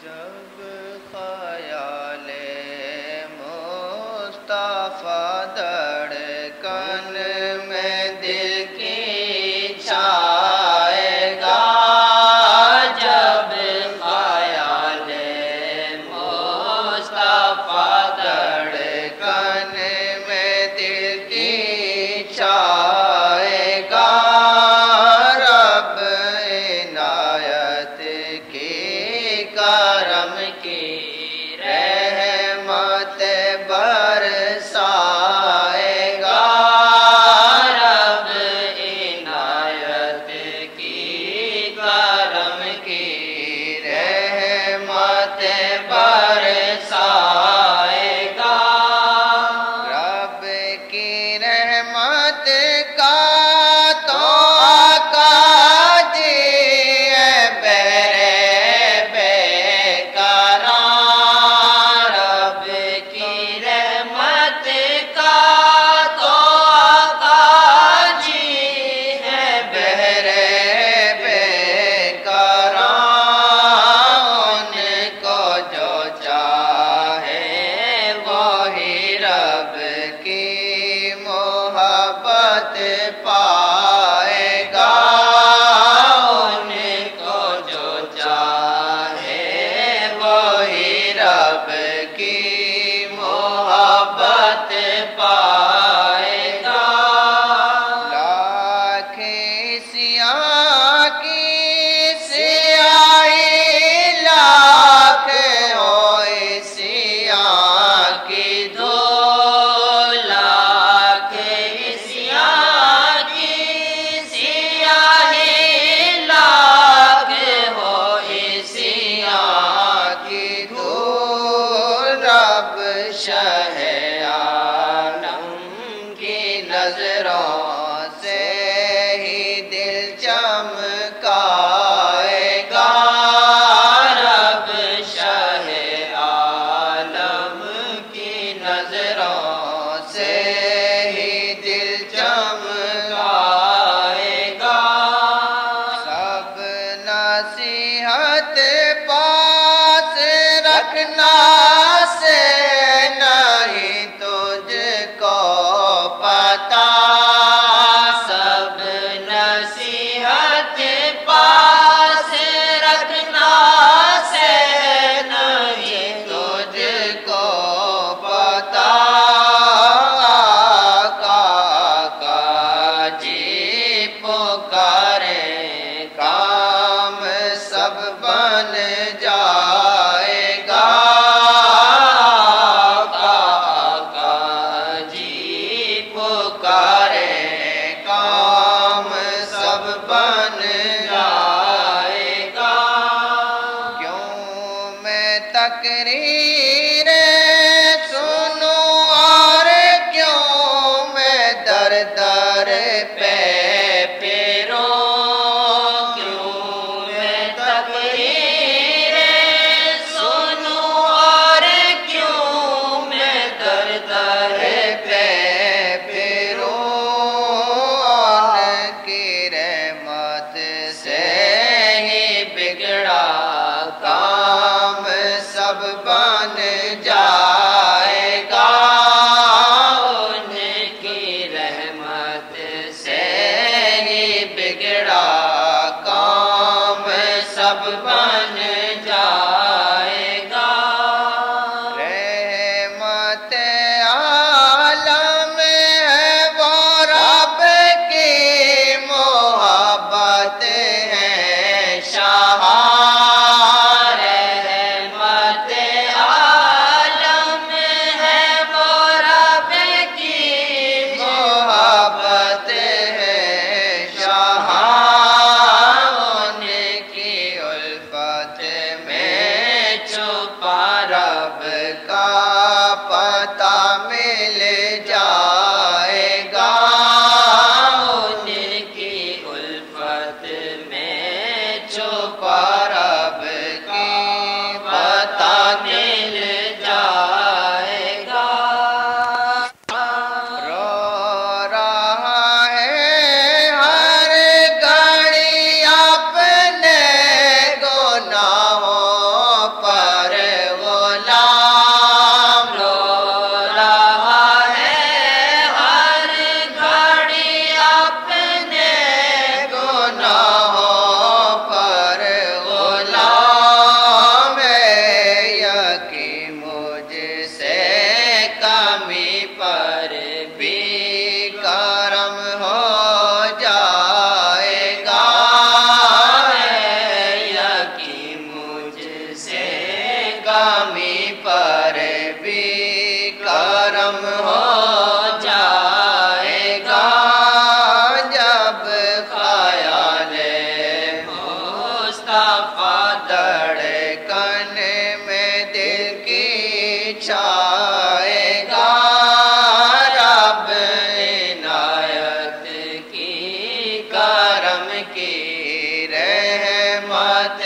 جب خیال مصطفیٰ دھڑکن میں دل کی چھائے گا، جب خیال مصطفیٰ دھڑکن میں دل کی چھائے گا، رب عنایت کی کرم کی رحمت برسائے گا، رب عنایت کی کرم کی رحمت برسائے گا، رب کی رحمت کا تو آقا جی ہے بہرے بے قرار، رب کی رحمت کا تو آقا جی ہے بہرے بے قرار، ان کو جو چاہے وہی رب کی محبت پائے گا، ان کو جو چاہے وہی رب کی محبت پائے گا، لاکھ سیاہ کی سیاہی لاکھ ہو سیاہ کی دو، لاکھ سیاہ کی سیاہی لاکھ ہو سیاہ کی دو، رب شہ عالم کی نظروں سے ہی دل چمکائے گا، رب شہ عالم کی نظروں سے ہی دل چمکائے گا، سب نصیحت پاس رکھنا سے نہیں تجھ کو پتا، سب نصیحت پاس رکھنا سے نہیں تجھ کو پتا، آقا جی پکارے کام سب بن جائے گا، آقا جی پکارے کام سب بن جائے گا، کیوں میں تقریریں سنوں اور کیوں میں در در پہ پھروں، کیوں میں تقریریں سنوں اور کیوں میں در در پہ پھروں، ان کی رحمت سے ہی بگڑا کام سب بن جائے گا، ان کی رحمت سے ہی بگڑا کام سب بن جائے گا، رحمت عالم ہے وہ رب کی محبت ہے شاہ، رحمت عالم ہے وہ رب کی محبت ہے شاہ، ان کی الفت میں چھپا رب کا پتہ مل جائے گا، ان کی الفت میں چھپا رب کی پتہ مل جائے گا، رو رہا ہے ہر گھڑی اپنے گناہوں پر مصطفیٰ دھڑکن میں دل کی چھائے گا رب عنایت کی کرم کی رحمت